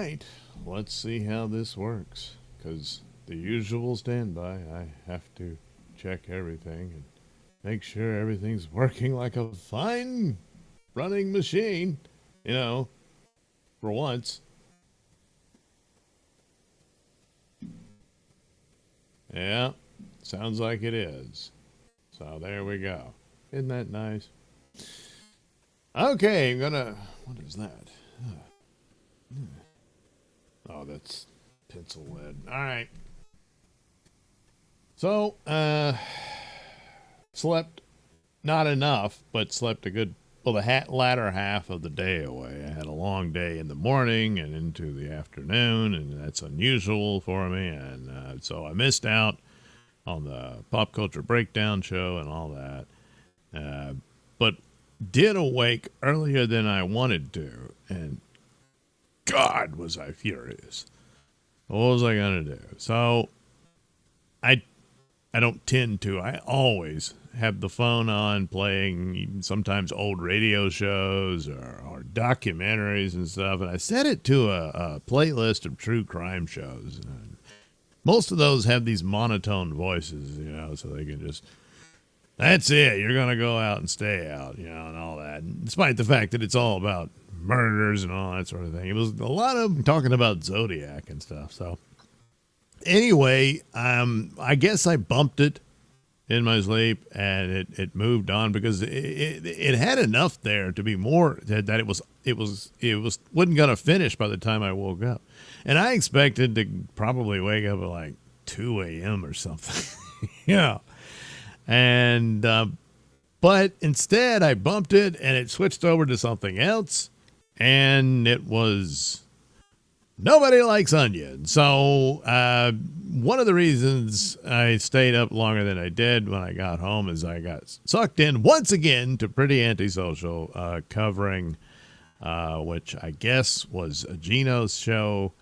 right, let's see how this works. Because the usual standby, I have to check everything and make sure everything's working like a fine running machine, you know, for once. Yeah, sounds like it is. So there we go. Isn't that nice? Okay, I'm gonna. What is that? Oh, that's pencil lead. All right. So, slept not enough, but slept a good, well, the latter half of the day away. I had a long day in the morning and into the afternoon, and that's unusual for me. And so I missed out on the pop culture breakdown show and all that. But did awake earlier than I wanted to, and God, was I furious. What was I going to do? So I don't tend to. I always have the phone on playing sometimes old radio shows or documentaries and stuff. And I set it to a playlist of true crime shows. And most of those have these monotone voices, so they can just, that's it. You're going to go out and stay out, and all that. And despite the fact that it's all about murders and all that sort of thing. It was a lot of them talking about Zodiac and stuff. So anyway, I guess I bumped it in my sleep and it moved on because it had enough there to be more that it wasn't going to finish by the time I woke up. And I expected to probably wake up at like 2 a.m. or something. Yeah. And, but instead I bumped it and it switched over to something else. And it was Nobody Likes Onion. So one of the reasons I stayed up longer than I did when I got home is I got sucked in once again to Pretty Antisocial, covering which I guess was Gino's show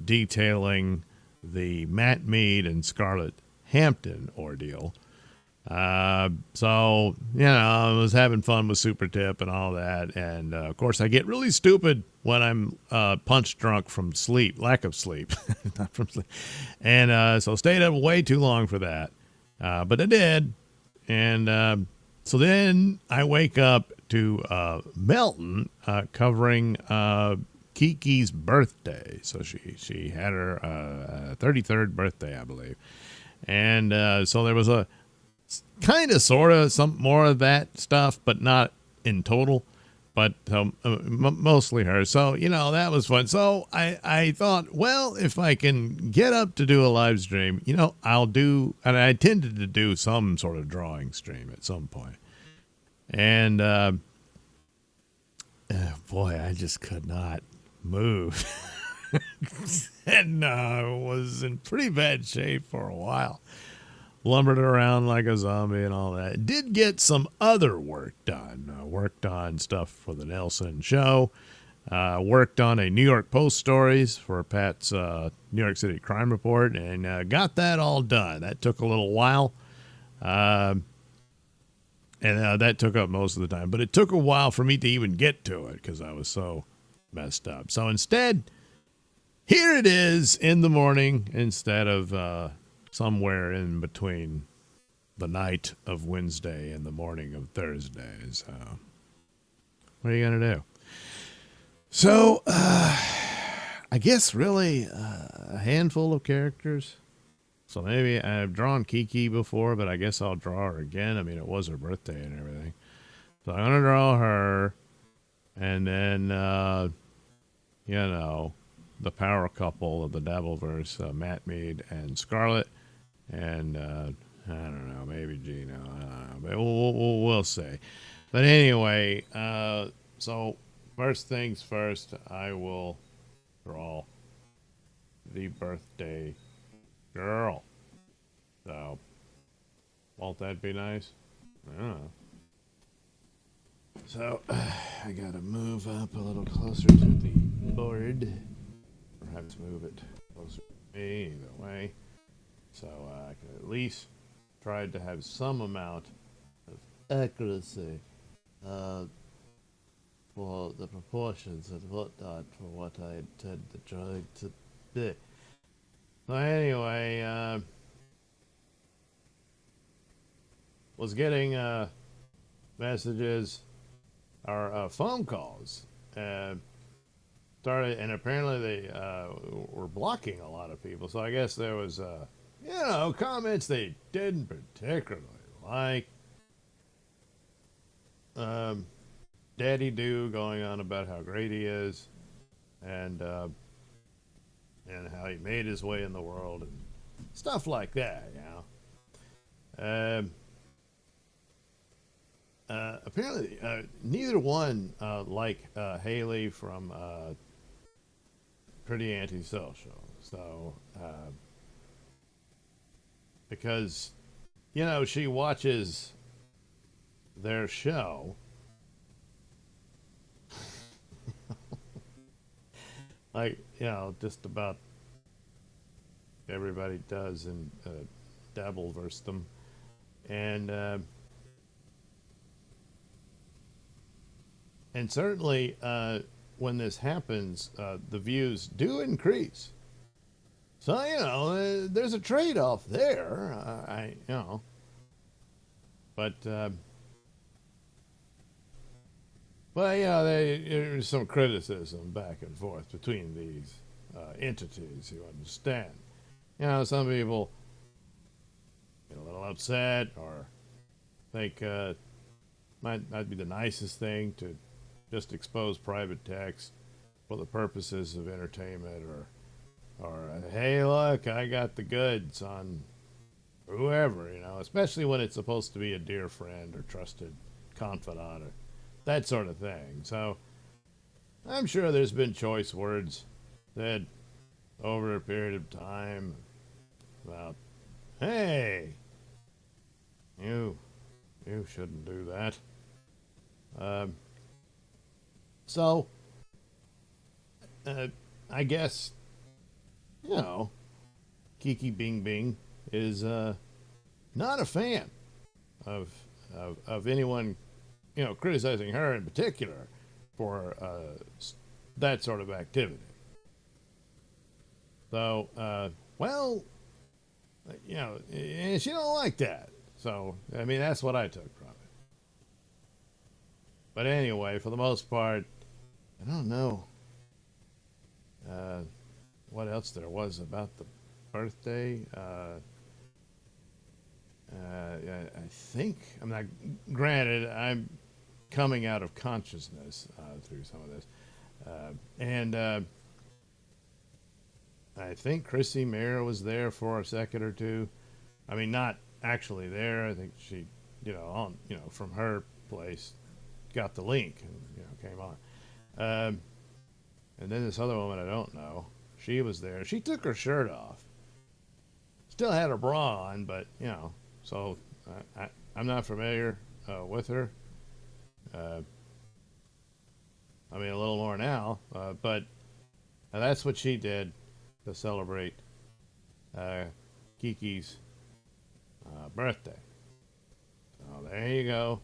detailing the Matt Mead and Scarlett Hampton ordeal. So, I was having fun with Super Tip and all that. And, of course, I get really stupid when I'm punch drunk from sleep, lack of sleep, not from sleep. And so stayed up way too long for that. But I did. And so then I wake up to Melton covering Kiki's birthday. So she had her 33rd birthday, I believe. And so there was a kind of, sort of, some more of that stuff, but not in total, but mostly her. So, that was fun. So I thought, well, if I can get up to do a live stream, I'll do, and I intended to do some sort of drawing stream at some point. And, boy, I just could not move. And was in pretty bad shape for a while. Lumbered around like a zombie and all that. Did get some other work done. Worked on stuff for the Nailsin Show. Worked on a New York Post stories for Pat's New York City Crime Report, and got that all done. That took a little while. And that took up most of the time. But it took a while for me to even get to it because I was so messed up. So instead, here it is in the morning instead of somewhere in between the night of Wednesday and the morning of Thursday. So what are you going to do? So I guess really a handful of characters. So maybe I've drawn Kiki before, but I guess I'll draw her again. I mean, it was her birthday and everything. So I'm going to draw her. And then, the power couple of the Dabbleverse, Matt Mead and Scarlett. And I don't know, maybe Gino. I don't know, but we'll see. But anyway, so first things first, I will draw the birthday girl. So, won't that be nice? I don't know. So, I gotta move up a little closer to the board. Perhaps move it closer to me, either way. So I can at least try to have some amount of accuracy. the proportions and whatnot for what I intend to try to do. So anyway, was getting messages or phone calls. Started, and apparently they were blocking a lot of people. So I guess there was, comments they didn't particularly like. Daddy Do going on about how great he is, and how he made his way in the world and stuff like that. Apparently, neither one like Haley from Pretty Antisocial. So, because, she watches their show. Like, just about everybody does in Dabbleverse them. And certainly, when this happens, the views do increase. So, there's a trade-off there. But there's some criticism back and forth between these entities, you understand. Some people get a little upset or think might be the nicest thing to just expose private text for the purposes of entertainment, or hey, look, I got the goods on whoever, especially when it's supposed to be a dear friend or trusted confidant or that sort of thing. So I'm sure there's been choice words said over a period of time about, hey, you shouldn't do that. So I guess, Kiki Bing Bing is not a fan of anyone, criticizing her in particular for that sort of activity. So, and she don't like that. So, that's what I took from it. But anyway, for the most part, I don't know what else there was about the birthday. I think, granted, I'm coming out of consciousness through some of this. And I think Chrissy Mayer was there for a second or two. Not actually there. I think she, from her place, got the link and, came on. And then this other woman I don't know, she was there. She took her shirt off. Still had her bra on, but, so I'm not familiar with her. A little more now, but that's what she did to celebrate Kiki's birthday. So there you go.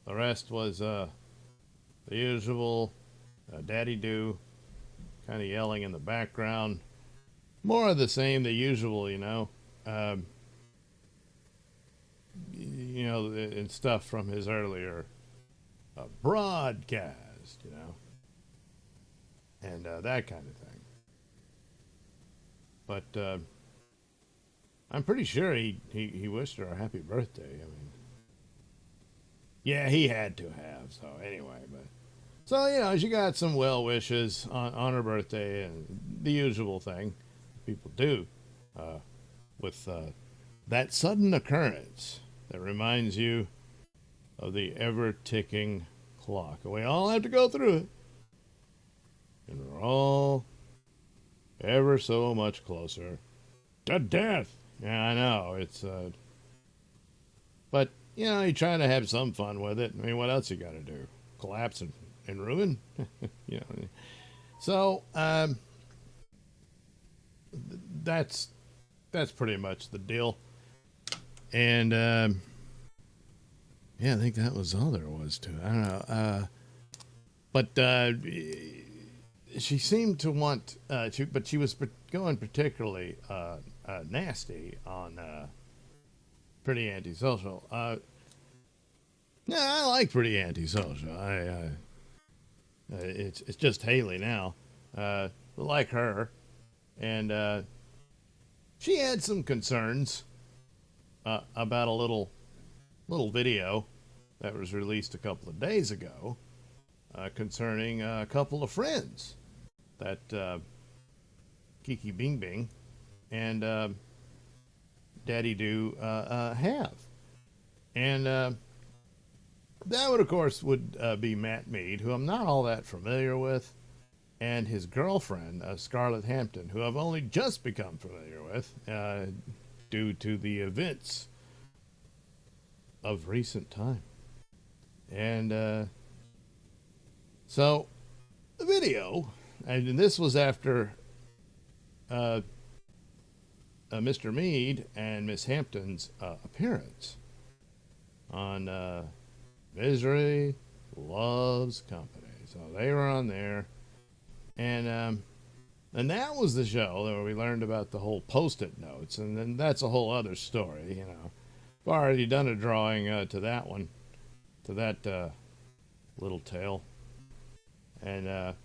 The rest was the usual Daddy Do kind of yelling in the background. More of the same, the usual, and stuff from his earlier broadcast, and that kind of thing. But I'm pretty sure he wished her a happy birthday. Yeah, he had to have. So anyway, she got some well wishes on her birthday, and the usual thing people do with that sudden occurrence that reminds you of the ever-ticking clock. We all have to go through it. And we're all ever so much closer to death. Yeah, I know. It's, but, you try to have some fun with it. What else you got to do? Collapse and ruin? So, that's pretty much the deal. And Yeah, I think that was all there was to it. I don't know. But she seemed to want, but she was going particularly nasty on Pretty Antisocial. Yeah, I like Pretty Antisocial. It's just Haley now. Like her, and she had some concerns about a little video that was released a couple of days ago concerning a couple of friends that Kiki Bing Bing and Daddy Do have. And that would, of course, be Matt Mead, who I'm not all that familiar with, and his girlfriend, Scarlett Hampton, who I've only just become familiar with due to the events of recent time. And so the video, and this was after Mr. Mead and Miss Hampton's appearance on Misery Loves Company. So they were on there, and that was the show where we learned about the whole Post-it notes, and then that's a whole other story. I've already done a drawing to that one, to that little tale, and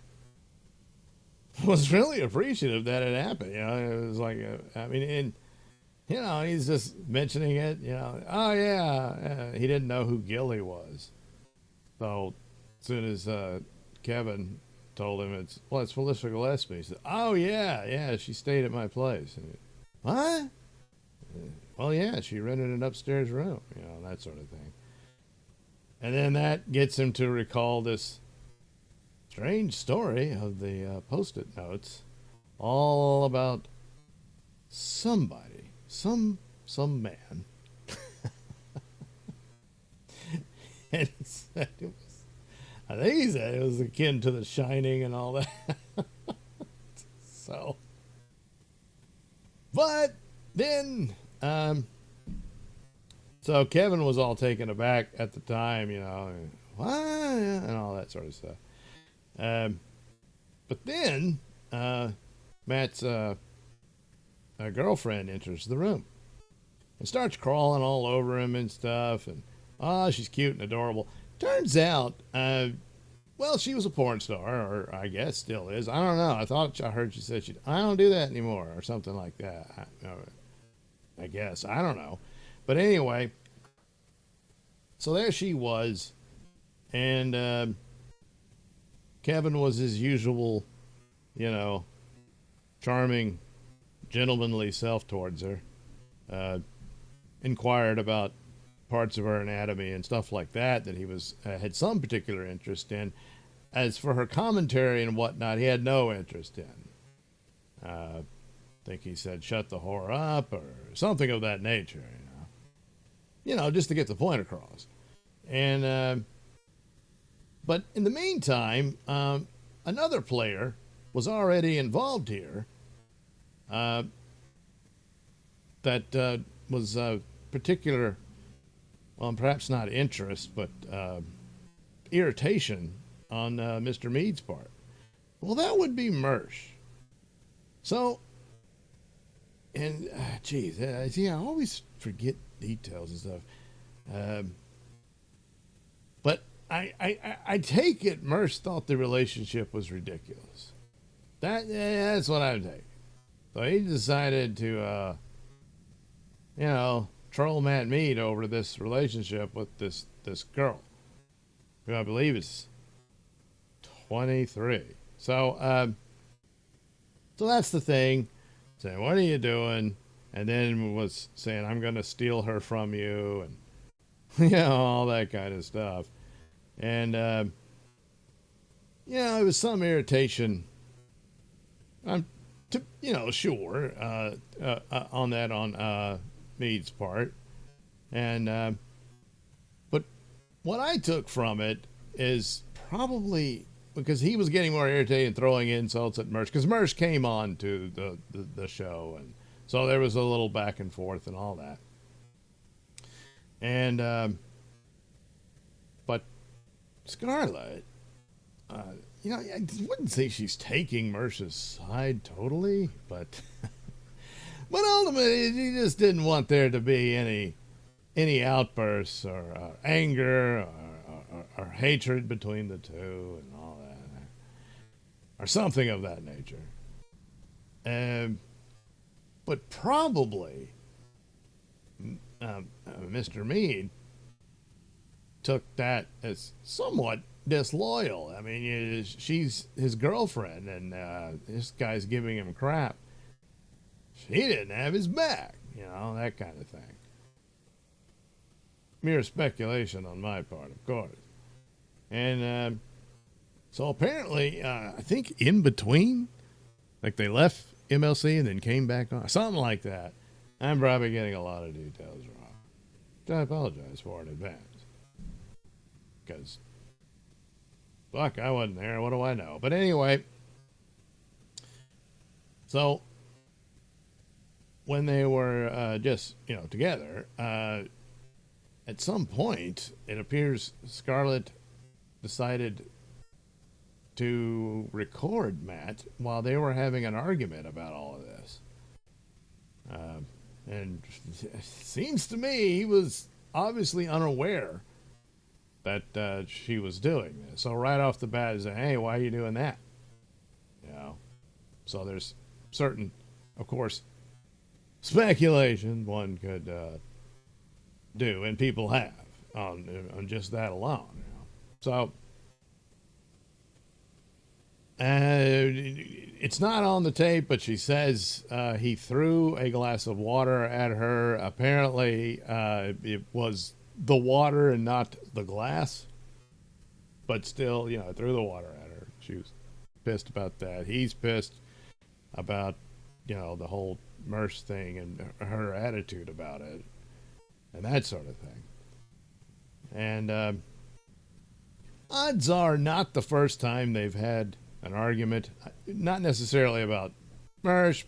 was really appreciative that it happened. It was like, and he's just mentioning it. Oh yeah, he didn't know who Gilly was. So as soon as Kevin told him it's Felicia Gillespie, he said, "Oh yeah, she stayed at my place." And what? Well, yeah, she rented an upstairs room. That sort of thing. And then that gets him to recall this strange story of the Post-it notes, all about somebody, some man. And he said I think he said it was akin to The Shining and all that. So, but then, so Kevin was all taken aback at the time, what, and all that sort of stuff. But then Matt's girlfriend enters the room and starts crawling all over him and stuff, and she's cute and adorable. Turns out, she was a porn star, or I guess still is. I don't know. I heard she said I don't do that anymore, or something like that. I guess. I don't know. But anyway, so there she was, and Kevin was his usual, charming, gentlemanly self towards her. Inquired about parts of her anatomy and stuff like that he was had some particular interest in. As for her commentary and whatnot, he had no interest in. I think he said, "Shut the whore up," or something of that nature. Just to get the point across. And but in the meantime, another player was already involved here. That was particular. Well, perhaps not interest, but irritation on Mr. Mead's part. Well, that would be Mersh. So, and I always forget details and stuff. But I take it Mersh thought the relationship was ridiculous. That's what I'm taking. So he decided to, troll Matt Mead over this relationship with this girl, who I believe is 23. So that's the thing. Saying, "What are you doing?" And then was saying, "I'm going to steal her from you," and all that kind of stuff. And it was some irritation. I'm, sure on that on Mead's part, and but what I took from it is probably because he was getting more irritated and throwing insults at Mersh, because Mersh came on to the show, and so there was a little back and forth and all that. And But Scarlett, I wouldn't say she's taking Mersh's side totally, but but ultimately she just didn't want there to be any outbursts or anger or hatred between the two and all that, or something of that nature. But probably Mr. Mead took that as somewhat disloyal. I mean, she's his girlfriend, and this guy's giving him crap. She didn't have his back, that kind of thing. Mere speculation on my part, of course. And so apparently, I think in between, like they left MLC and then came back on, something like that. I'm probably getting a lot of details wrong, which I apologize for in advance. Because, fuck, I wasn't there. What do I know? But anyway, so when they were just, together, at some point, it appears Scarlett decided to record Matt while they were having an argument about all of this. And it seems to me he was obviously unaware that she was doing this. So right off the bat, he's like, hey, why are you doing that? So there's certain, of course, speculation one could do, and people have on just that alone. So it's not on the tape, but she says he threw a glass of water at her. Apparently, it was the water and not the glass, but still, threw the water at her. She was pissed about that. He's pissed about, the whole Mersh thing and her attitude about it and that sort of thing. And odds are not the first time they've had an argument, not necessarily about Mersh,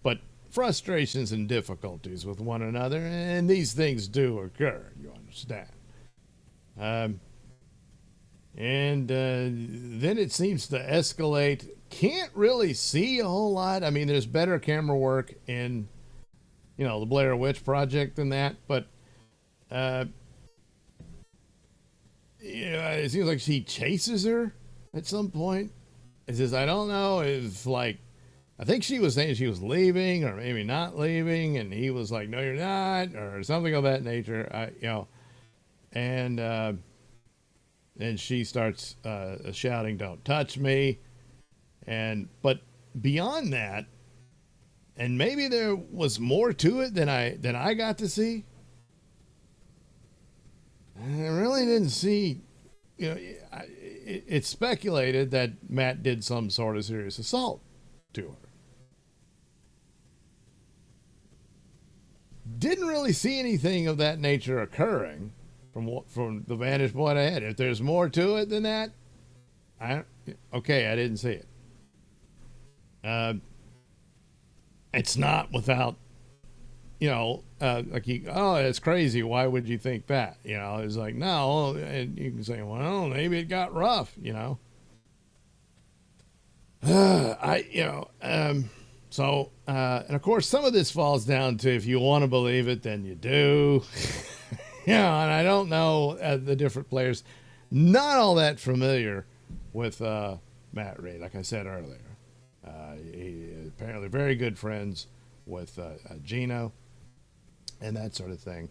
but frustrations and difficulties with one another, and these things do occur, you understand. And then it seems to escalate. Can't really see a whole lot. I mean, there's better camera work in, the Blair Witch Project than that, but it seems like she chases her at some point. It says, I don't know if, I think she was saying she was leaving or maybe not leaving, and he was like, no, you're not, or something of that nature, and she starts shouting, don't touch me. But beyond that, and maybe there was more to it than I got to see, I really didn't see, it's speculated that Matt did some sort of serious assault to her. Didn't really see anything of that nature occurring from the vantage point I had. If there's more to it than that, I didn't see it. It's not without, it's crazy. Why would you think that? It's like, no, and you can say, well, maybe it got rough, So, and of course, some of this falls down to if you want to believe it, then you do. And I don't know the different players. Not all that familiar with Matt Reed, like I said earlier. He apparently very good friends with Gino and that sort of thing.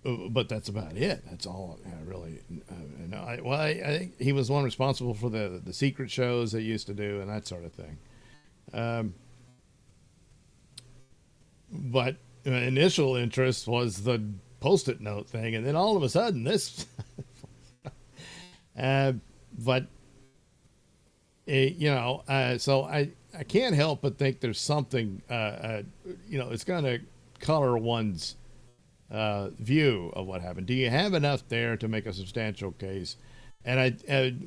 But that's about it. That's all I really know. I think he was one responsible for the secret shows they used to do and that sort of thing. But initial interest was the Post-it note thing, and then all of a sudden this. But so I can't help but think there's something. It's going to color one's view of what happened. Do you have enough there to make a substantial case? And I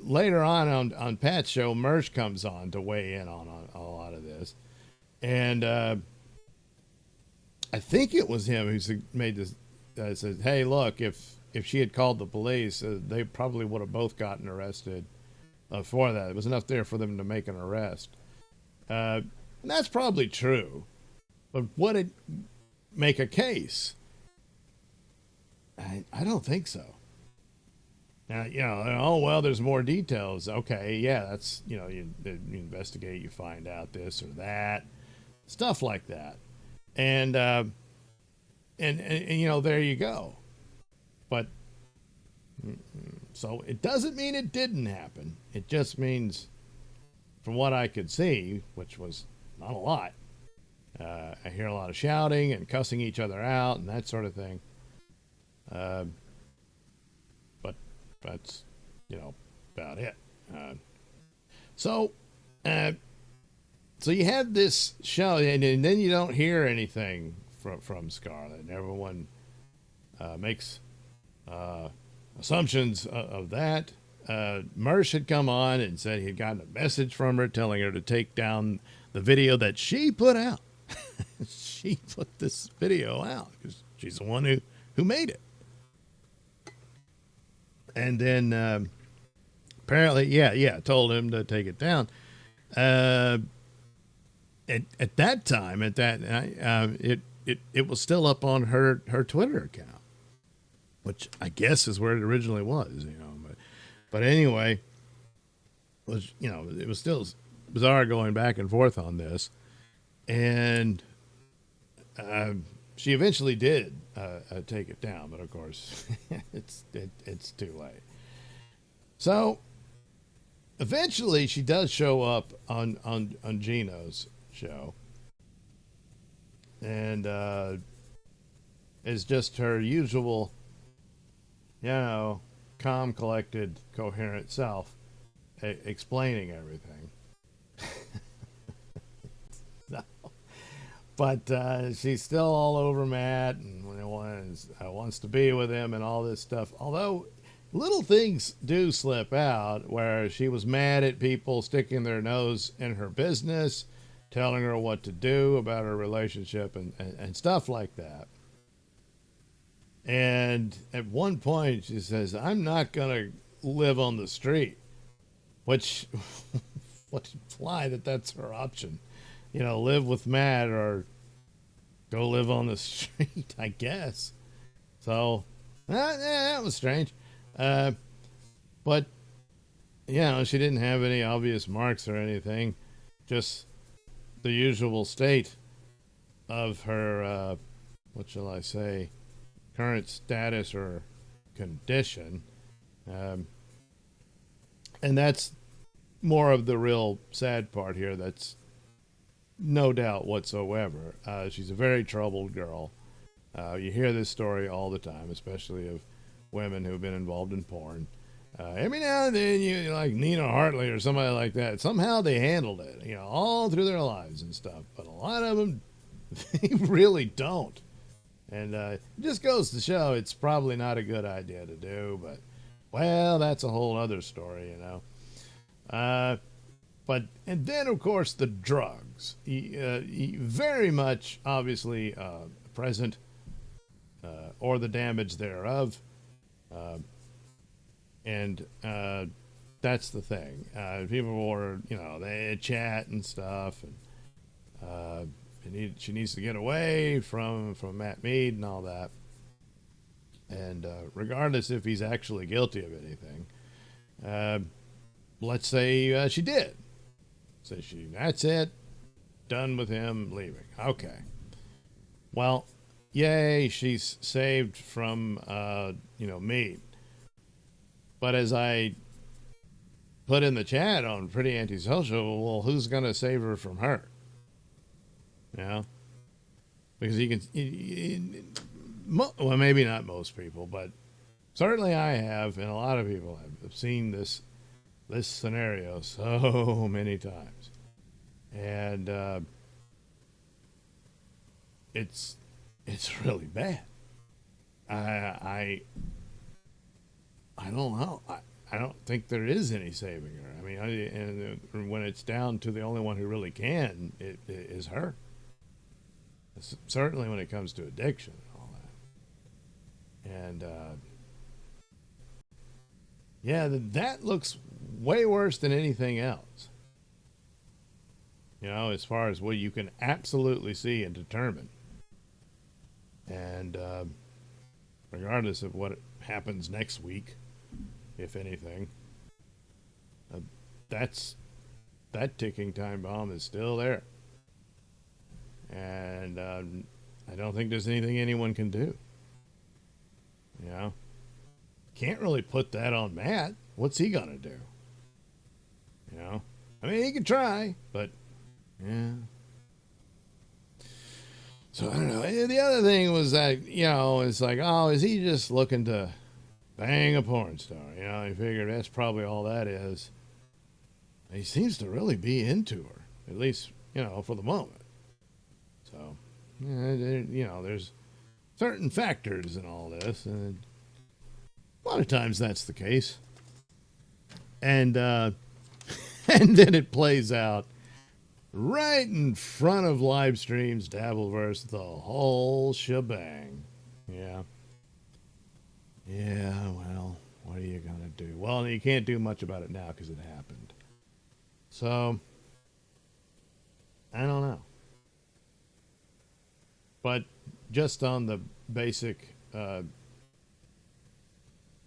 later on Pat's show, Mersh comes on to weigh in on a lot of this, and I think it was him who made this says, "Hey, look, if she had called the police, they probably would have both gotten arrested for that. It was enough there for them to make an arrest." And that's probably true, but would it make a case? I don't think so. Oh, well, there's more details. Okay, yeah, that's, you investigate, you find out this or that, stuff like that. And there you go. But, so it doesn't mean it didn't happen. It just means, from what I could see, which was not a lot, I hear a lot of shouting and cussing each other out and that sort of thing. But that's, about it. So you have this show, and then you don't hear anything from Scarlett, and everyone makes assumptions of that. Mersh had come on and said he had gotten a message from her telling her to take down the video that she put out. She put this video out because she's the one who made it. And then apparently, told him to take it down. At that time, it was still up on her Twitter account, which I guess is where it originally was, But anyway, it was still bizarre going back and forth on this, and she eventually did take it down, but of course, it's too late. So eventually, she does show up on Gino's show, and is just her usual, calm, collected, coherent self, explaining everything. No. But she's still all over Matt and wants to be with him and all this stuff. Although little things do slip out, where she was mad at people sticking their nose in her business, telling her what to do about her relationship and stuff like that. And at one point she says, "I'm not going to live on the street," which would imply that that's her option. Live with Matt or go live on the street, I guess. So that was strange. But, she didn't have any obvious marks or anything. Just the usual state of her, what shall I say, current status or condition. And that's more of the real sad part here. That's no doubt whatsoever. She's a very troubled girl. You hear this story all the time, especially of women who've been involved in porn. Every now and then, you like Nina Hartley or somebody like that. Somehow they handled it, all through their lives and stuff. But a lot of them, they really don't. And it just goes to show it's probably not a good idea to do. But, well, that's a whole other story, And then, of course, the drugs. Very much, obviously, present, or the damage thereof. And that's the thing. People were, they chat and stuff. And she needs to get away from Matt Mead and all that. And regardless if he's actually guilty of anything, let's say she did. So that's it, done with him, leaving. Okay. Well, yay, she's saved from, Mead. But as I put in the chat on Pretty Antisocial, well, who's going to save her from her? Because well, maybe not most people, but certainly I have, and a lot of people have seen this scenario so many times, and it's really bad. I don't know. I don't think there is any saving her. I mean, and when it's down to the only one who really can, it is her. Certainly when it comes to addiction and all And yeah, that looks way worse than anything else. You know, as far as what you can absolutely see and determine. And regardless of what happens next week, if anything, uh, that ticking time bomb is still there. And I don't think there's anything anyone can do. You know, can't really put that on Matt. What's he gonna do? You know, I mean, he could try, but yeah. So I don't know. The other thing was that, you know, it's like, oh, is he just looking to bang a porn star? You know, I figured that's probably all that is. He seems to really be into her, at least, you know, for the moment. So, yeah, you know, there's certain factors in all this, and a lot of times that's the case. And and then it plays out right in front of live streams, Dabbleverse, the whole shebang. Yeah. Yeah, well, what are you going to do? Well, you can't do much about it now because it happened. So, I don't know. But just on the basic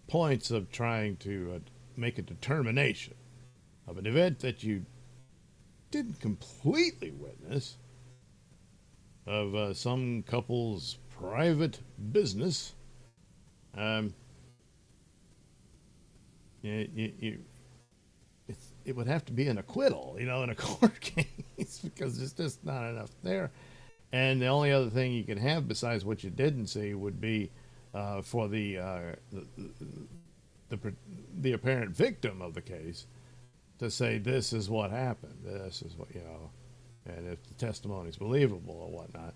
points of trying to make a determination of an event that you didn't completely witness, of some couple's private business, it would have to be an acquittal, you know, in a court case, because there's just not enough there. And the only other thing you can have besides what you didn't see would be for the apparent victim of the case to say, this is what happened, this is what, you know, and if the testimony is believable or whatnot.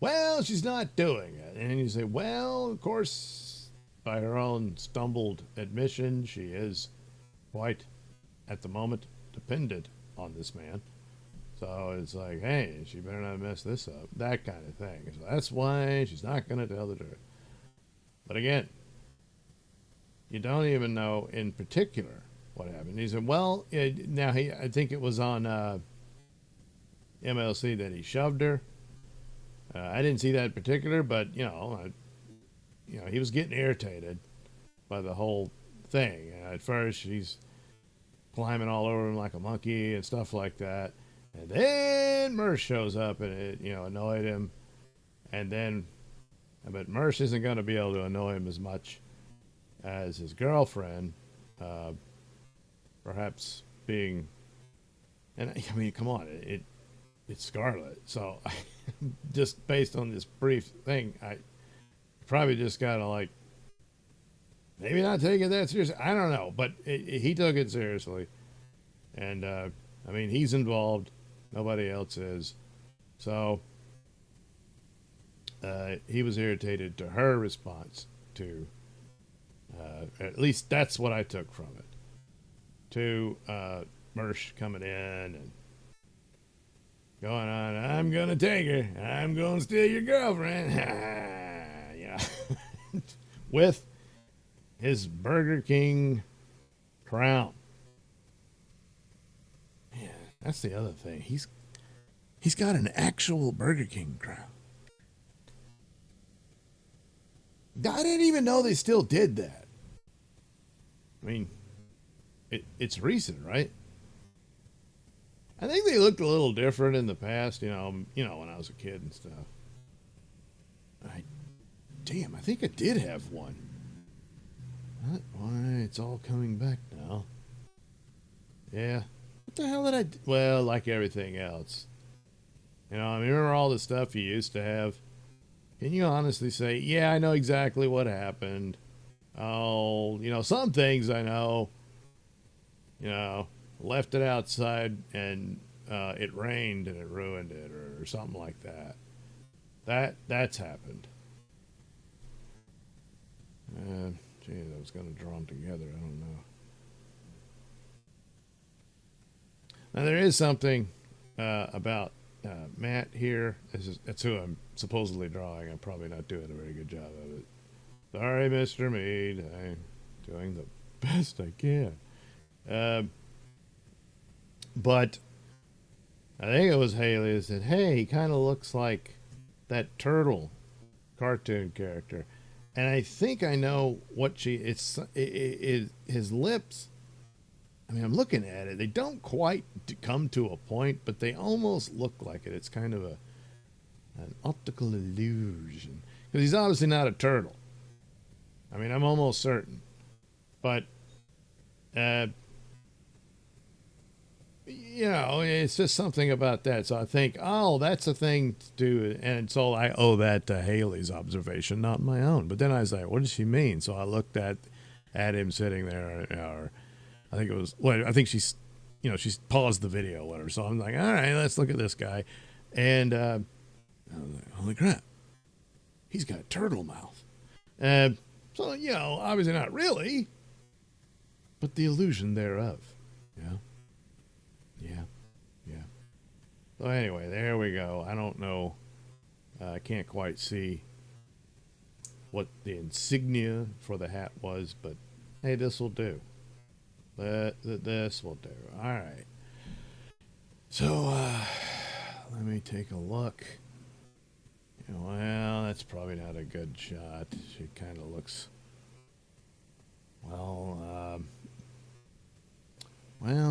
Well, she's not doing it. And you say, well, of course, by her own stumbled admission, she is quite, at the moment, dependent on this man. So it's like, hey, she better not mess this up, that kind of thing. So that's why she's not going to tell the truth. But again, you don't even know in particular what happened. He said, well, I think it was on MLC that he shoved her. I didn't see that in particular, but, you know, he was getting irritated by the whole thing. At first, she's climbing all over him like a monkey and stuff like that. And then Merce shows up and it, you know, annoyed him. And then, but Merce isn't going to be able to annoy him as much as his girlfriend, perhaps being, and I mean, come on, it's Scarlett. So just based on this brief thing, I probably just got to like, maybe not take it that seriously. I don't know, but he took it seriously. And, I mean, he's involved. Nobody else is. So he was irritated to her response to, at least that's what I took from it, to Mersh coming in and going on, I'm going to take her. I'm going to steal your girlfriend. Yeah. With his Burger King crown. Man, that's the other thing. He's got an actual Burger King crown. I didn't even know they still did that. I mean, it's recent, right? I think they looked a little different in the past, you know, when I was a kid and stuff. I think I did have one. Why, it's all coming back now. Yeah. What the hell did I do? Well, like everything else. You know, I mean, remember all the stuff you used to have? Can you honestly say, yeah, I know exactly what happened? Oh, you know, some things I know, you know, left it outside and it rained and it ruined it or something like that. That's happened. Geez, I was going to draw them together. I don't know. Now, there is something about Matt here. That's who I'm supposedly drawing. I'm probably not doing a very good job of it. Sorry, Mr. Mead. I'm doing the best I can. Uh, but I think it was Haley who said, "Hey, he kind of looks like that turtle cartoon character." And I think I know what his lips. I mean, I'm looking at it. They don't quite come to a point, but they almost look like it. It's kind of an optical illusion because he's obviously not a turtle. I mean, I'm almost certain, but uh, it's just something about that. So I think, oh, that's a thing to do, and so I owe that to Haley's observation, not my own. But then I was like, what does she mean? So I looked at him sitting there, or I think it was, well, I think she's paused the video or whatever. So I'm like, all right, let's look at this guy, and I was like, holy crap, he's got a turtle mouth. So obviously not really, but the illusion thereof. Yeah. So anyway, there we go. I don't know. I can't quite see what the insignia for the hat was, but hey, this will do. This will do. All right. So let me take a look. Well, that's probably not a good shot. She kind of looks. Well,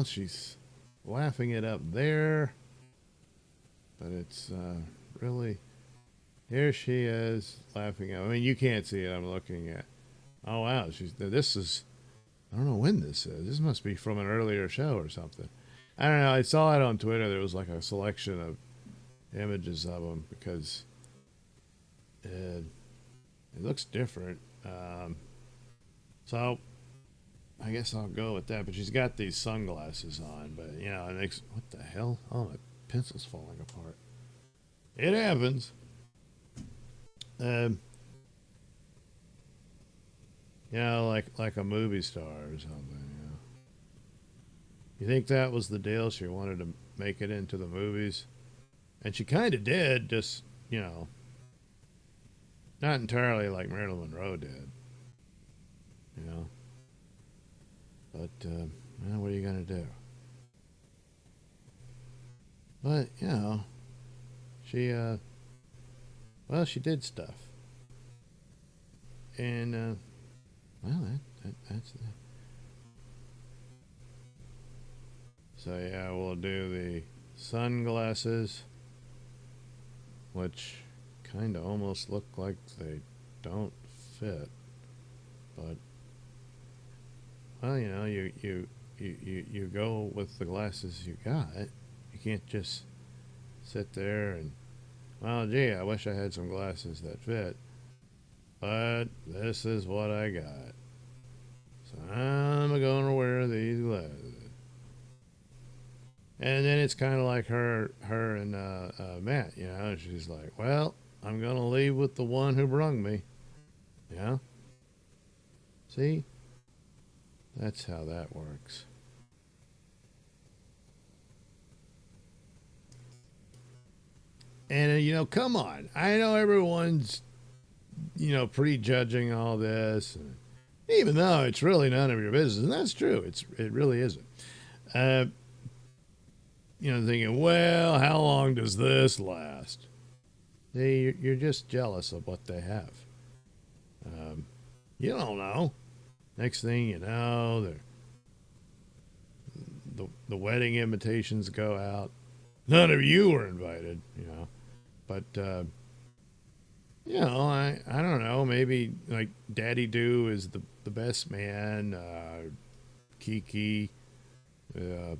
she's laughing it up there. But it's really, here she is laughing. I mean, you can't see it. I'm looking at. Oh wow, this is. I don't know when this is. This must be from an earlier show or something. I don't know. I saw it on Twitter. There was like a selection of images of them because it looks different. So I guess I'll go with that. But she's got these sunglasses on. But it makes, what the hell? Oh, my pencil's falling apart. It happens. Like a movie star or something. You think that was the deal? She wanted to make it into the movies, and she kind of did. Just not entirely like Marilyn Monroe did. But what are you gonna do? But she did stuff, and that's that. So we'll do the sunglasses, which kind of almost look like they don't fit, but well, you go with the glasses you got. You can't just sit there and, well, gee, I wish I had some glasses that fit, but this is what I got, so I'm gonna wear these glasses. And then it's kind of like her and Matt, she's like, well, I'm gonna leave with the one who brung me. See, that's how that works. And come on, I know everyone's prejudging all this, even though it's really none of your business, and that's true. It really isn't. Thinking, well, how long does this last? See, you're just jealous of what they have. You don't know. Next thing you know, the wedding invitations go out. None of you were invited, But I don't know. Maybe like Daddy Do is the best man. Kiki, the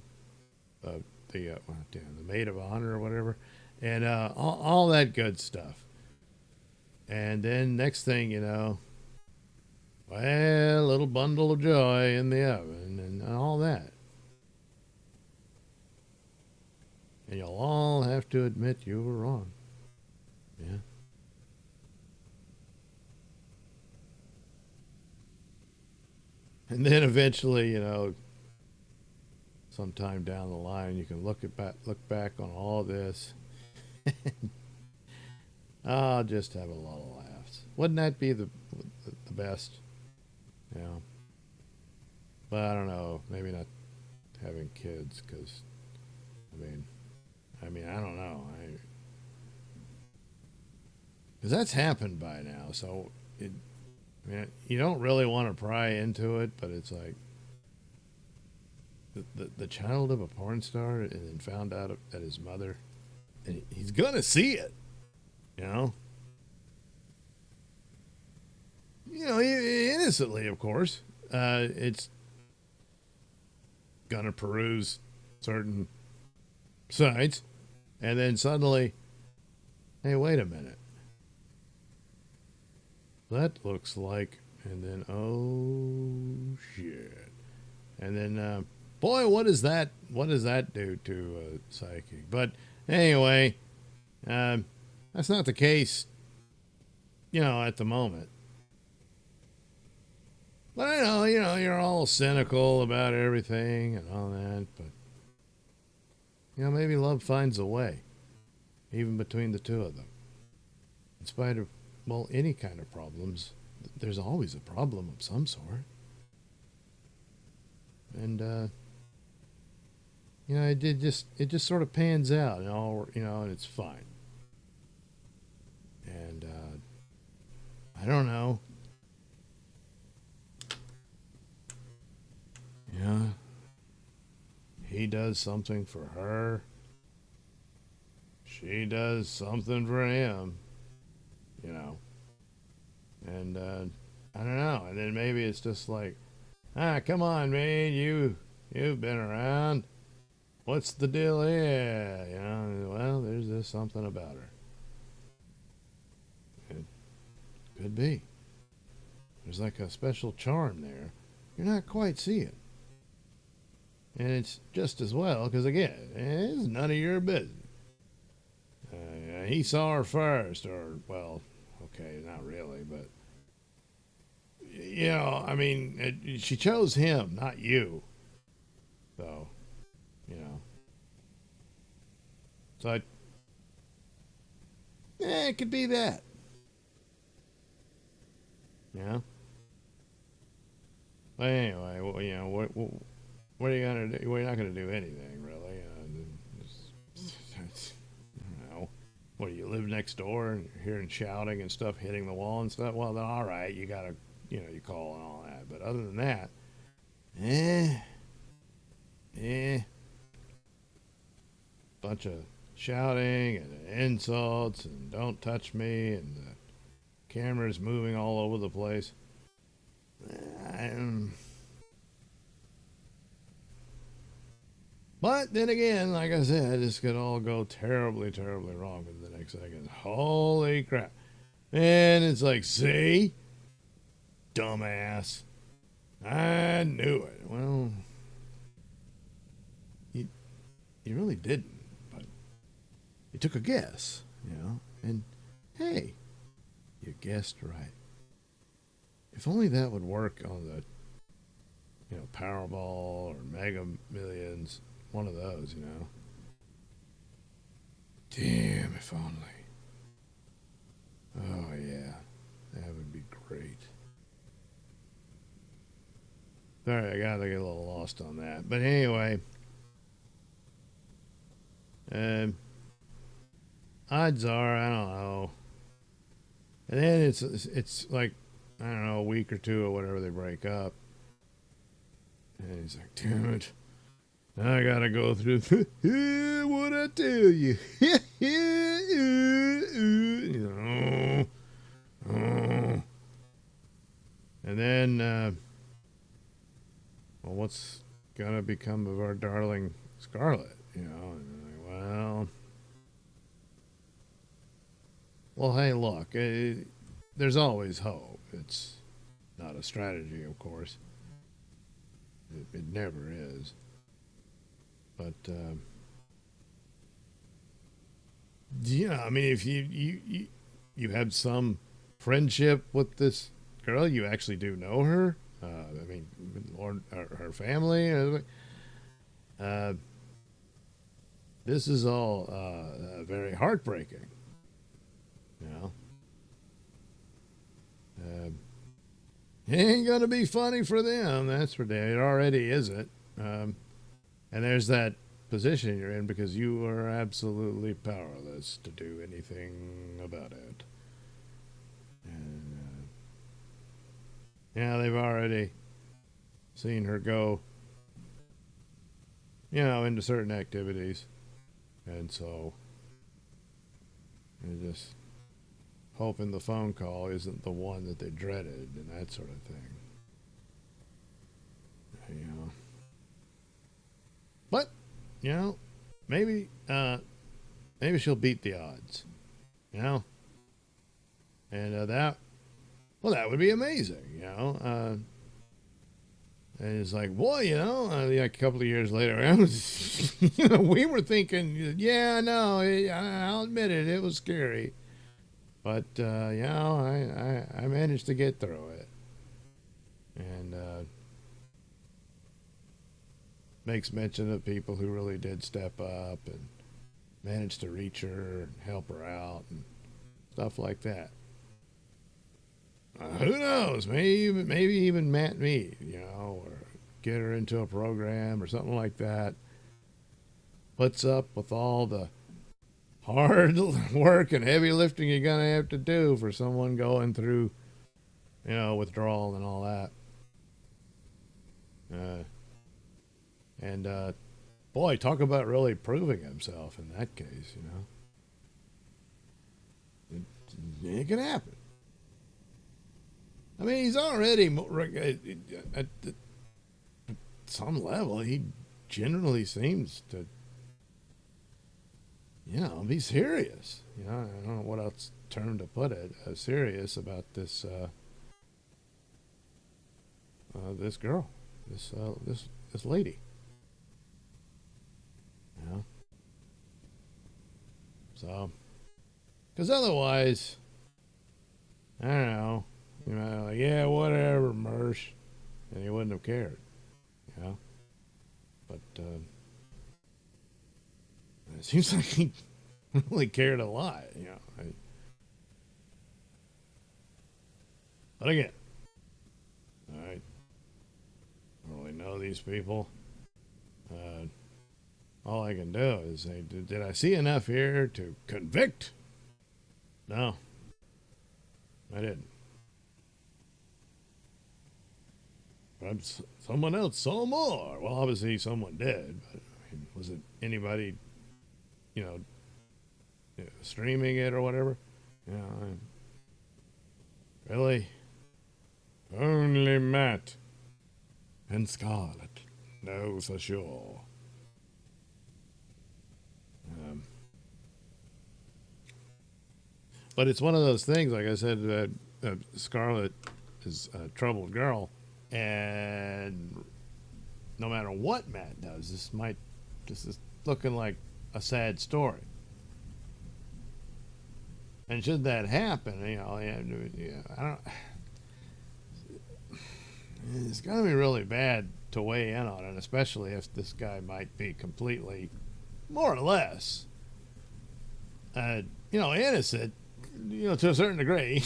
maid of honor or whatever, and all that good stuff. And then next thing you know, well, a little bundle of joy in the oven and all that. And you'll all have to admit you were wrong. Yeah. And then eventually, sometime down the line, you can look back on all this. I'll just have a lot of laughs. Wouldn't that be the best, you know. But I don't know, maybe not having kids, because I don't know. Because that's happened by now, so you don't really want to pry into it, but it's like the child of a porn star, and then found out that his mother, and he's gonna see it, you know. Innocently, of course. It's gonna peruse certain sites, and then suddenly, hey, wait a minute. That looks like, and then, oh shit. And then, boy, what does that do to psyche? But anyway, that's not the case, at the moment. But I know, you're all cynical about everything and all that, but, maybe love finds a way, even between the two of them. In spite of, any kind of problems, there's always a problem of some sort. And, it just sort of pans out, and it's fine. And, I don't know. He does something for her. She does something for him. And I don't know. And then maybe it's just like, come on, man, you've been around. What's the deal here? Well, there's just something about her. It could be. There's like a special charm there. You're not quite seeing. And it's just as well, because again, it's none of your business. He saw her first, or, well, okay, not really, but, she chose him, not you. So, So, it could be that. But anyway, what are you going to do? Well, you're not going to do anything, really. What, do you live next door and you're hearing shouting and stuff hitting the wall and stuff? Well, then, all right, you got to, you call and all that. But other than that, bunch of shouting and insults and don't touch me, and the camera's moving all over the place. But then again, like I said, this could all go terribly, terribly wrong in the next second. Holy crap. And it's like, see? Dumbass. I knew it. Well, you really didn't, but you took a guess, and hey, you guessed right. If only that would work on the, Powerball or Mega Millions. One of those, Damn, if only. Oh, yeah. That would be great. Sorry, I got to get a little lost on that. But anyway, odds are, I don't know. And then it's like, I don't know, a week or two or whatever, they break up. And he's like, damn it. I gotta go through what I tell you. And then, what's gonna become of our darling Scarlett? And well, hey, look, there's always hope. It's not a strategy, of course. It never is. But, if you have some friendship with this girl, you actually do know her. Or her family. This is all very heartbreaking. It ain't gonna be funny for them. That's for damn. It already isn't. And there's that position you're in because you are absolutely powerless to do anything about it. And yeah, they've already seen her go, into certain activities, and so they're just hoping the phone call isn't the one that they dreaded and that sort of thing. But maybe maybe she'll beat the odds. And that would be amazing. And it's like, boy, a couple of years later, I was, we were thinking, yeah, no, I'll admit it, it was scary, but I managed to get through it, and makes mention of people who really did step up and managed to reach her and help her out and stuff like that. Who knows? Maybe even Matt Mead, or get her into a program or something like that. Puts up with all the hard work and heavy lifting you're gonna have to do for someone going through, withdrawal and all that. And boy, talk about really proving himself in that case. It can happen. I mean, he's already at some level. He generally seems to, be serious. I don't know what else term to put it. Serious about this this girl, this lady. So, because otherwise, I don't know. Like, yeah, whatever, Mersh. And he wouldn't have cared. But it seems like he really cared a lot, But again, I don't really know these people. All I can do is say, did I see enough here to convict? No, I didn't. Perhaps someone else saw more. Well, obviously someone did, but was it anybody, streaming it or whatever? Really? Only Matt and Scarlett know for sure. But it's one of those things, like I said, that Scarlett is a troubled girl. And no matter what Matt does, this is looking like a sad story. And should that happen, I don't. It's going to be really bad to weigh in on it, especially if this guy might be completely, more or less, innocent, to a certain degree.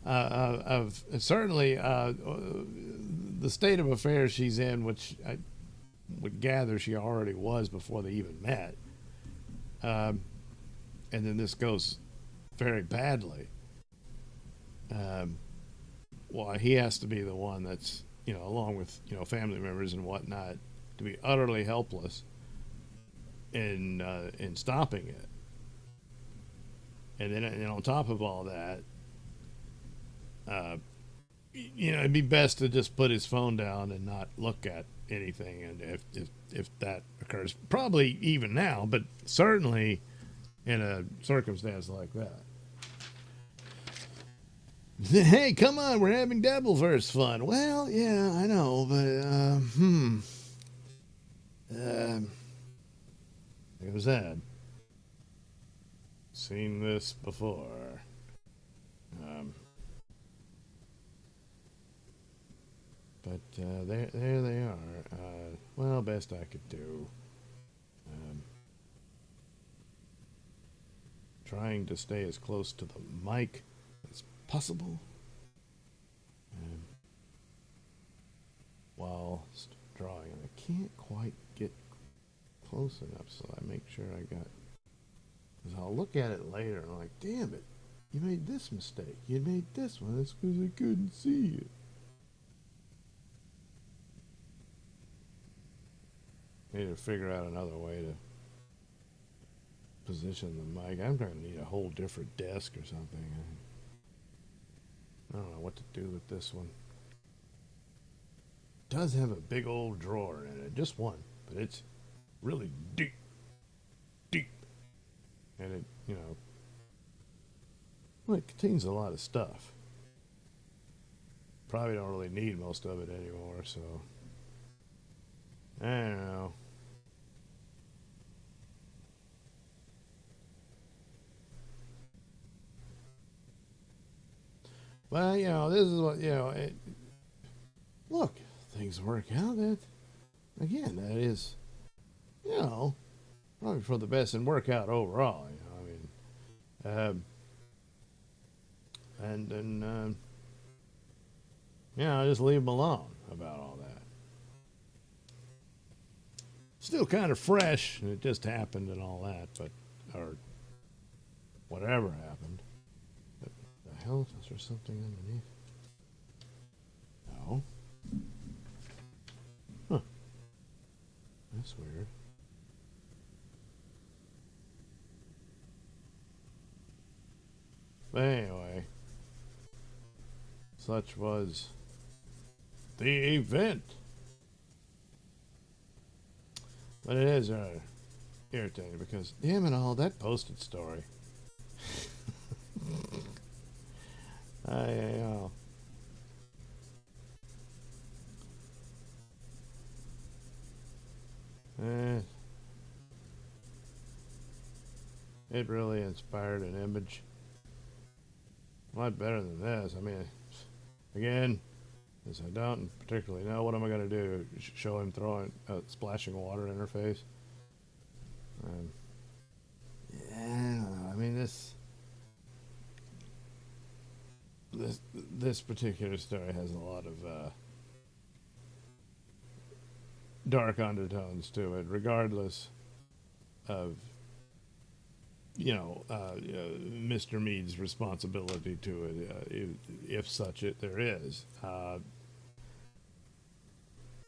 Of certainly the state of affairs she's in, which I would gather she already was before they even met, and then this goes very badly. Well, he has to be the one that's, along with family members and whatnot, to be utterly helpless in stopping it. And then on top of all that, it'd be best to just put his phone down and not look at anything. And if that occurs, probably even now, but certainly in a circumstance like that. Hey, come on, we're having Devilverse fun. Well, yeah, I know, but like I said, seen this before. But there they are. Well, best I could do. Trying to stay as close to the mic as possible. um, while drawing. And I can't quite get close enough so I make sure I got, because I'll look at it later and I'm like, damn it, you made this mistake, you made this one, that's because I couldn't see it. Need to figure out another way to position the mic. I'm going to need a whole different desk or something. I don't know what to do with this one. It does have a big old drawer in it, just one, but it's really deep, and it, you know, well, it contains a lot of stuff. Probably don't really need most of it anymore, so I don't know. Well, you know, this is what, you know, look, things work out. That, again, that is, you know, probably for the best and work out overall, you know, I mean, and then, you know, just leave them alone about all that. Still kind of fresh, and it just happened and all that, but, or whatever happened. But the hell, is there something underneath? No. Huh. That's weird. But anyway, such was the event. But it is irritating because, damn it all, that posted story. I know. It really inspired an image. A lot better than this. I mean, again, as I don't particularly know, what am I going to do? Show him throwing, splashing water in her face? Yeah, I don't know. I mean, this particular story has a lot of dark undertones to it, regardless of, you know, Mr. Mead's responsibility to it, if such there is. I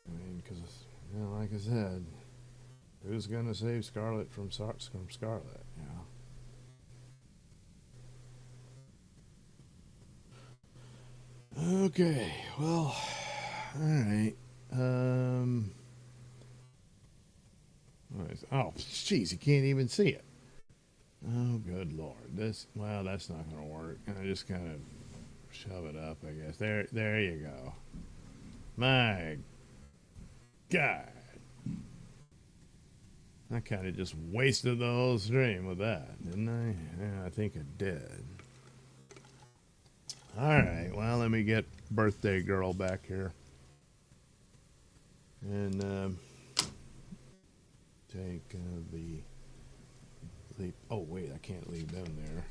mean, because, you know, like I said, who's going to save Scarlet from Scarlet, you know? Okay, well, all right. Oh, jeez, you can't even see it. Oh, good Lord. Well, that's not going to work. I just kind of shove it up, I guess. There you go. My God. I kind of just wasted the whole stream with that, didn't I? Yeah, I think I did. All right, well, let me get birthday girl back here. And take the, oh wait, I can't leave them there.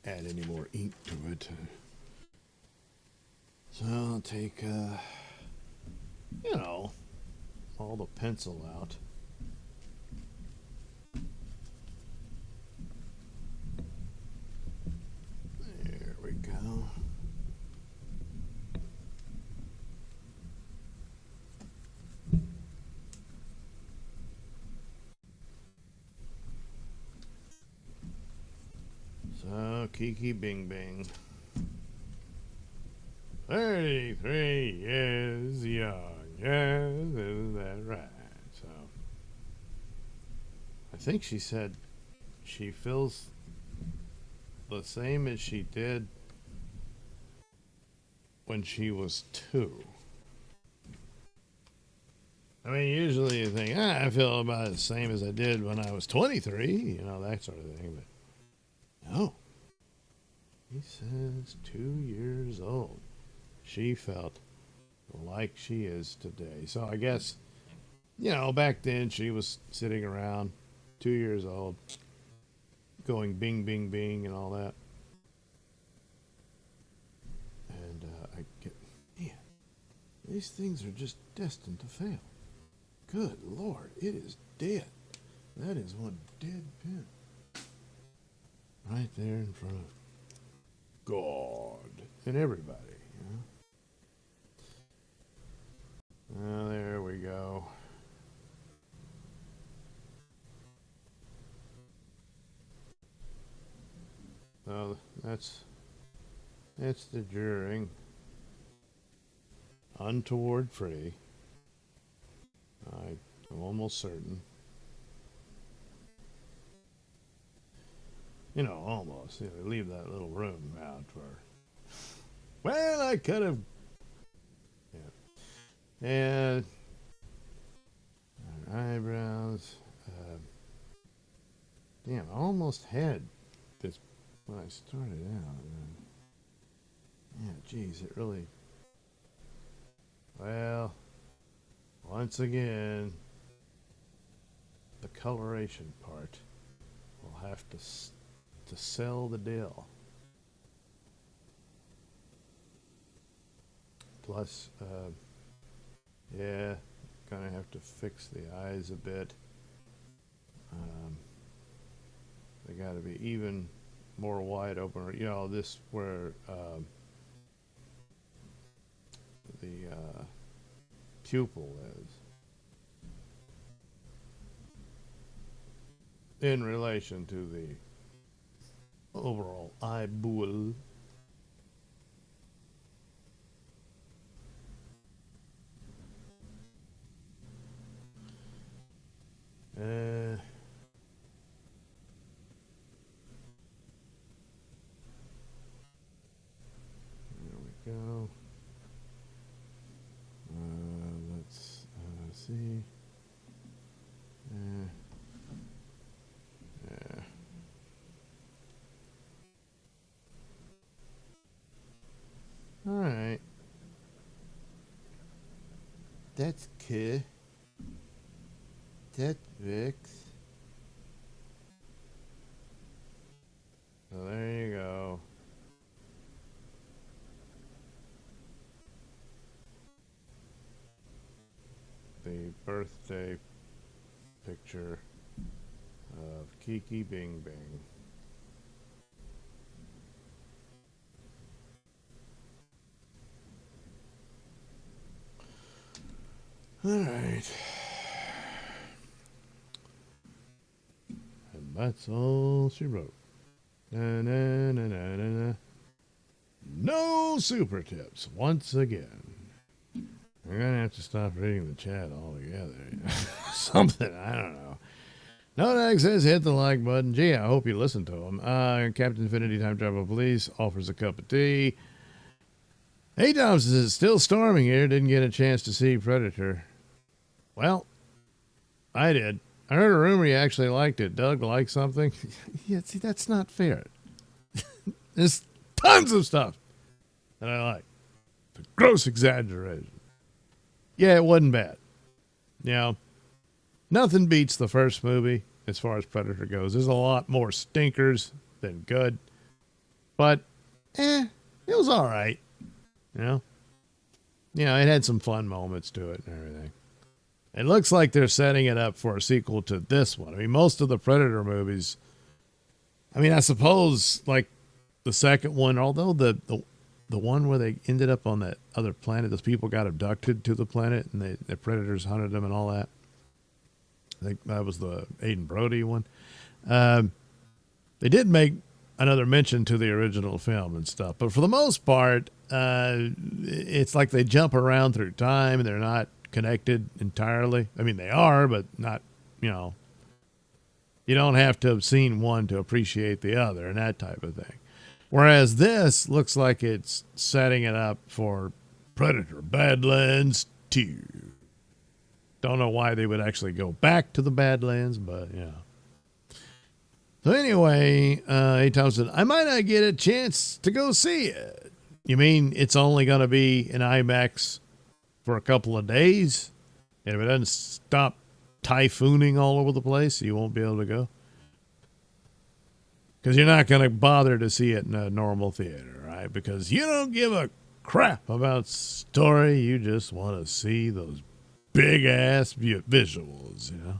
Add any more ink to it. So I'll take, you know, all the pencil out. There we go. So, Kiki Bing Bing. 33 years young. Yes, is that right? So, I think she said she feels the same as she did when she was 2. I mean, usually you think, I feel about the same as I did when I was 23, you know, that sort of thing, but no. He says 2 years old. She felt like she is today. So I guess, you know, back then she was sitting around 2 years old, going bing, bing, bing and all that. These things are just destined to fail. Good Lord, it is dead. That is one dead pin. Right there in front of God and everybody. Oh, there we go. So that's the during untoward free. I'm almost certain. Almost. Leave that little room out for. Well, I could have. Yeah. And our eyebrows. Damn, I almost had this when I started out. Yeah, geez, it really. Well, once again, the coloration part will have to sell the deal. Plus, yeah, gonna have to fix the eyes a bit. They got to be even more wide open. This where the pupil is in relation to the overall eyeball. There we go. Let's see. Yeah. All right. That's cool. That works. So there you go. The birthday picture of Kiki Bing Bing. All right. And that's all she wrote. Na, na, na, na, na, na. No super tips once again. We're going to have to stop reading the chat altogether. Something, I don't know. Nodag says hit the like button. Gee, I hope you listen to him. Captain Infinity Time Travel Police offers a cup of tea. Hey, Tom says it's still storming here. Didn't get a chance to see Predator. Well, I did. I heard a rumor you actually liked it. Doug liked something. Yeah, see, that's not fair. There's tons of stuff that I like. It's a gross exaggeration. Yeah, it wasn't bad. Nothing beats the first movie as far as Predator goes. There's a lot more stinkers than good. But, it was all right. It had some fun moments to it and everything. It looks like they're setting it up for a sequel to this one. I mean, most of the Predator movies, I suppose, like the second one, although the one where they ended up on that other planet, those people got abducted to the planet and the Predators hunted them and all that. I think that was the Aiden Brody one. They did make another mention to the original film and stuff, but for the most part, it's like they jump around through time and they're not connected entirely. I mean, they are, but not, you don't have to have seen one to appreciate the other and that type of thing. Whereas this looks like it's setting it up for Predator Badlands 2. Don't know why they would actually go back to the Badlands, but yeah. So anyway, A. Thompson, I might not get a chance to go see it. You mean it's only going to be in IMAX for a couple of days? And if it doesn't stop typhooning all over the place, you won't be able to go? Because you're not going to bother to see it in a normal theater, right? Because you don't give a crap about story. You just want to see those big ass visuals, you know.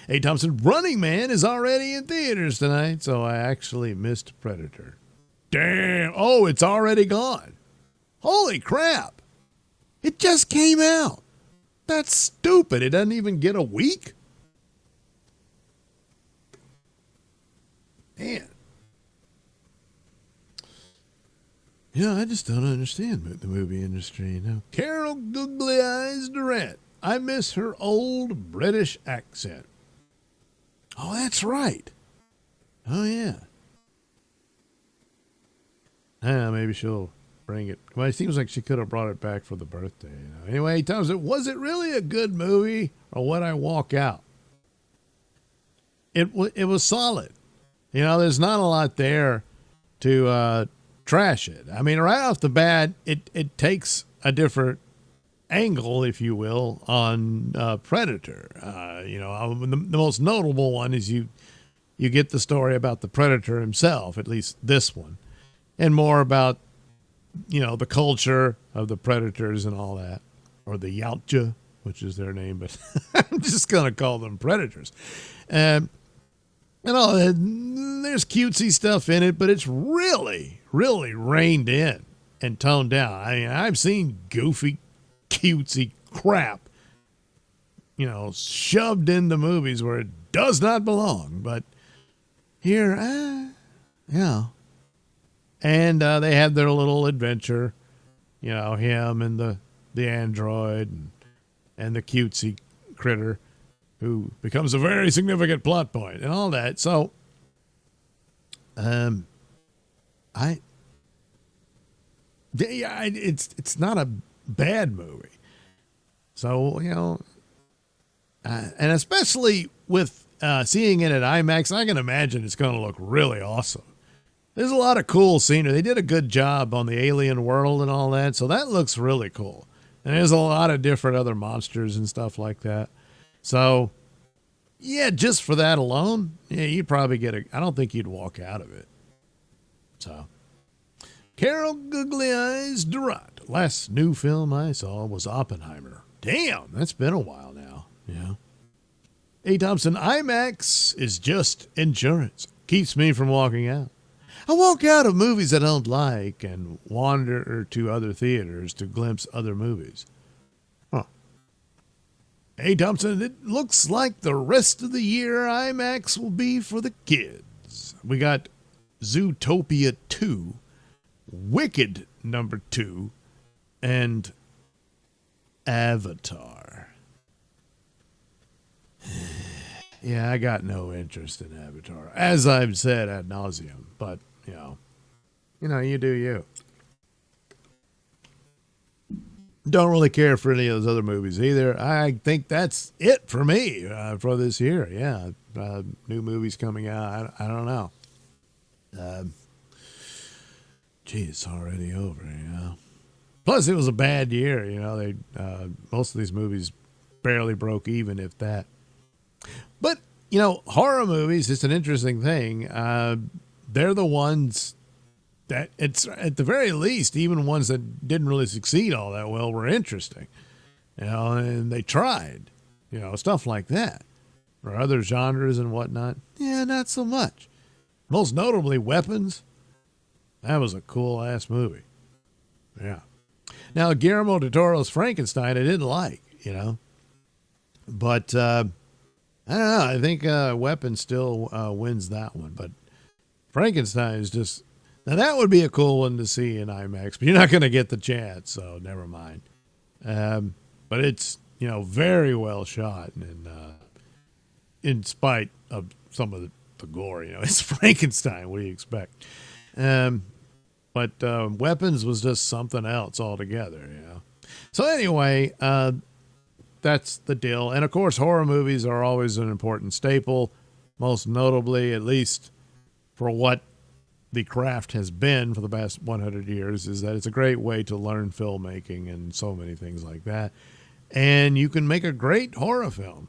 Hey, Thompson, Running Man is already in theaters tonight, so I actually missed Predator. Damn. Oh, it's already gone. Holy crap. It just came out. That's stupid. It doesn't even get a week. Man. Yeah, I just don't understand the movie industry, you know. Carol Googly Eyes Durant. I miss her old British accent. Oh, that's right. Oh, yeah. Maybe she'll bring it. Well, it seems like she could have brought it back for the birthday. You know? Anyway, Thompson, was it really a good movie, or would I walk out? It was solid. You know, there's not a lot there to trash it. I mean, right off the bat, it takes a different angle, if you will, on Predator. You know, the most notable one is you get the story about the Predator himself, at least this one, and more about, you know, the culture of the Predators and all that, or the Yautja, which is their name, but I'm just going to call them Predators. And all there's cutesy stuff in it, but it's really, really reined in and toned down. I mean, I've seen goofy, cutesy crap, you know, shoved into movies where it does not belong. But here, yeah. And they had their little adventure, you know, him and the android and the cutesy critter who becomes a very significant plot point and all that. So, it's not a bad movie. So, you know, and especially with seeing it at IMAX, I can imagine it's going to look really awesome. There's a lot of cool scenery. They did a good job on the alien world and all that, so that looks really cool. And there's a lot of different other monsters and stuff like that. So, yeah, just for that alone, yeah, you'd probably I don't think you'd walk out of it. So, Carol Googly Eyes Durant. Last new film I saw was Oppenheimer. Damn, that's been a while now. Yeah. Hey, Thompson, IMAX is just insurance. Keeps me from walking out. I walk out of movies I don't like and wander to other theaters to glimpse other movies. Huh. Hey, Thompson, it looks like the rest of the year IMAX will be for the kids. We got Zootopia 2, Wicked number 2, and Avatar. Yeah, I got no interest in Avatar, as I've said ad nauseum, but, you know, you do you. Don't really care for any of those other movies either. I think that's it for me for this year. Yeah, new movies coming out. I don't know. Gee, it's already over, you know. Plus, it was a bad year, you know. They most of these movies barely broke even, if that. But, you know, horror movies, it's an interesting thing. They're the ones that, it's at the very least, even ones that didn't really succeed all that well were interesting. You know, and they tried, you know, stuff like that. Or other genres and whatnot. Yeah, not so much. Most notably, Weapons. That was a cool-ass movie. Yeah. Now, Guillermo del Toro's Frankenstein, I didn't like, you know. But, I don't know. I think Weapons still wins that one. But Frankenstein is just... Now, that would be a cool one to see in IMAX. But you're not going to get the chance, so never mind. But it's, you know, very well shot. And in spite of some of the gore, you know, it's Frankenstein. What do you expect? But Weapons was just something else altogether, you know. So anyway, that's the deal. And, of course, horror movies are always an important staple, most notably, at least for what the craft has been for the past 100 years, is that it's a great way to learn filmmaking and so many things like that. And you can make a great horror film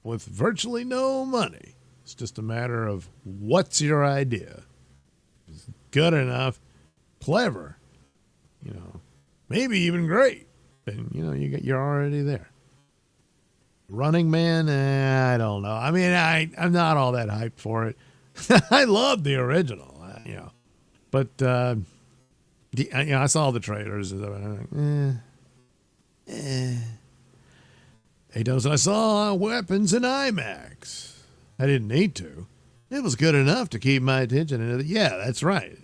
with virtually no money. It's just a matter of what's your idea. It's good enough, clever, you know, maybe even great. And you're already there. Running Man, I don't know. I mean, I'm not all that hyped for it. I love the original, but I saw the trailers. And I'm like, Hey, Dawson, I saw Weapons in IMAX. I didn't need to. It was good enough to keep my attention. And yeah, that's right.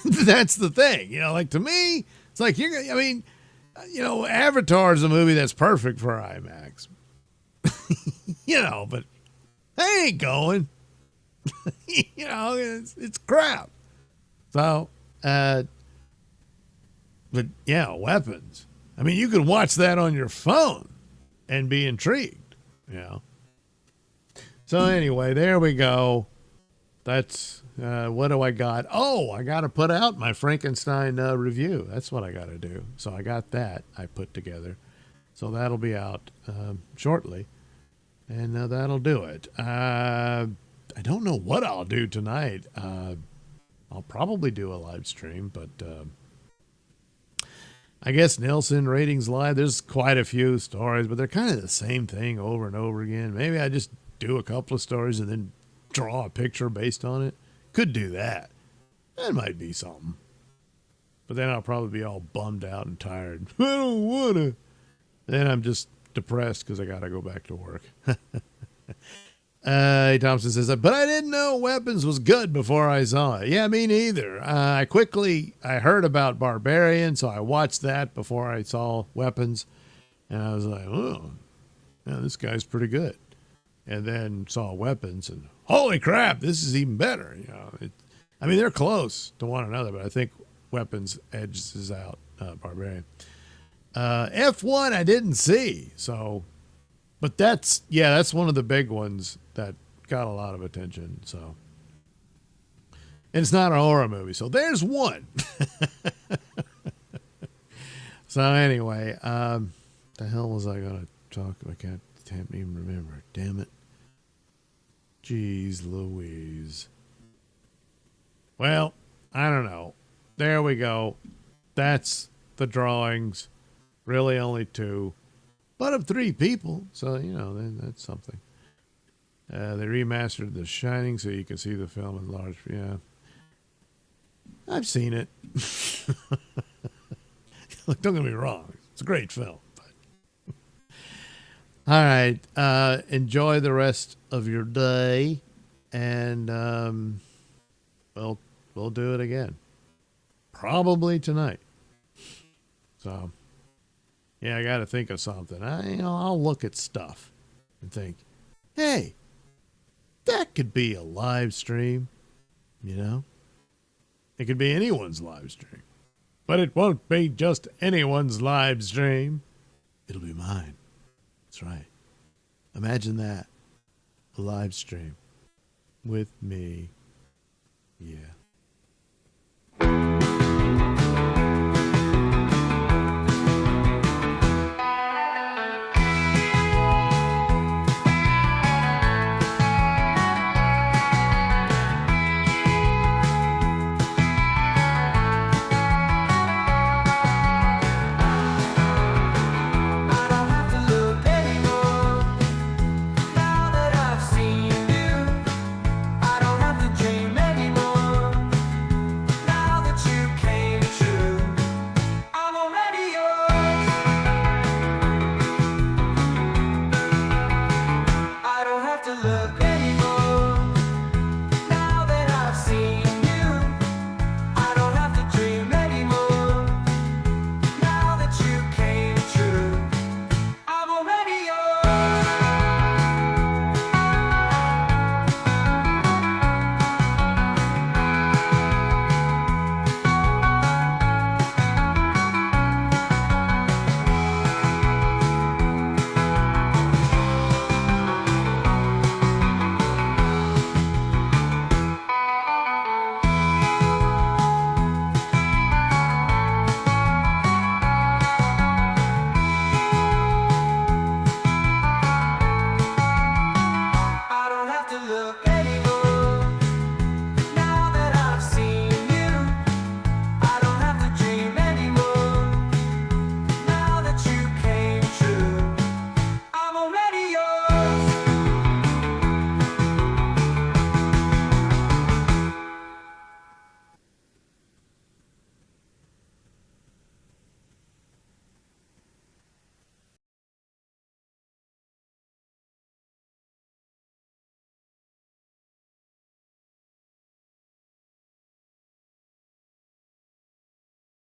That's the thing. Like to me, it's like Avatar is a movie that's perfect for IMAX. But I ain't going. It's crap. So, but yeah, Weapons. I mean, you could watch that on your phone and be intrigued, So anyway, there we go. That's, what do I got? Oh, I got to put out my Frankenstein review. That's what I got to do. So I got that I put together. So that'll be out shortly. And that'll do it. I don't know what I'll do tonight. I'll probably do a live stream, but I guess Nailsin Ratings Live, there's quite a few stories, but they're kind of the same thing over and over again. Maybe I just do a couple of stories and then draw a picture based on it. Could do that. That might be something. But then I'll probably be all bummed out and tired. I don't want to. Then I'm just depressed because I got to go back to work. Thompson says, but I didn't know Weapons was good before I saw it. Yeah, me neither. I heard about Barbarian, so I watched that before I saw Weapons. And I was like, oh, yeah, this guy's pretty good. And then saw Weapons, and holy crap, this is even better. They're close to one another, but I think Weapons edges out Barbarian. F1 I didn't see, so, but that's one of the big ones that got a lot of attention. So, and it's not a horror movie, so there's one. So anyway, the hell was I gonna talk? I can't even remember. Damn it. Jeez Louise. Well, I don't know. There we go. That's the drawings. Really only 2, but of 3 people. So, then that's something. They remastered The Shining so you can see the film in large. Yeah. I've seen it. Look, don't get me wrong. It's a great film. But. All right. Enjoy the rest of your day. And we'll do it again. Probably tonight. So. Yeah, I got to think of something. I'll look at stuff and think, hey, that could be a live stream, It could be anyone's live stream. But it won't be just anyone's live stream. It'll be mine. That's right. Imagine that. A live stream with me. Yeah.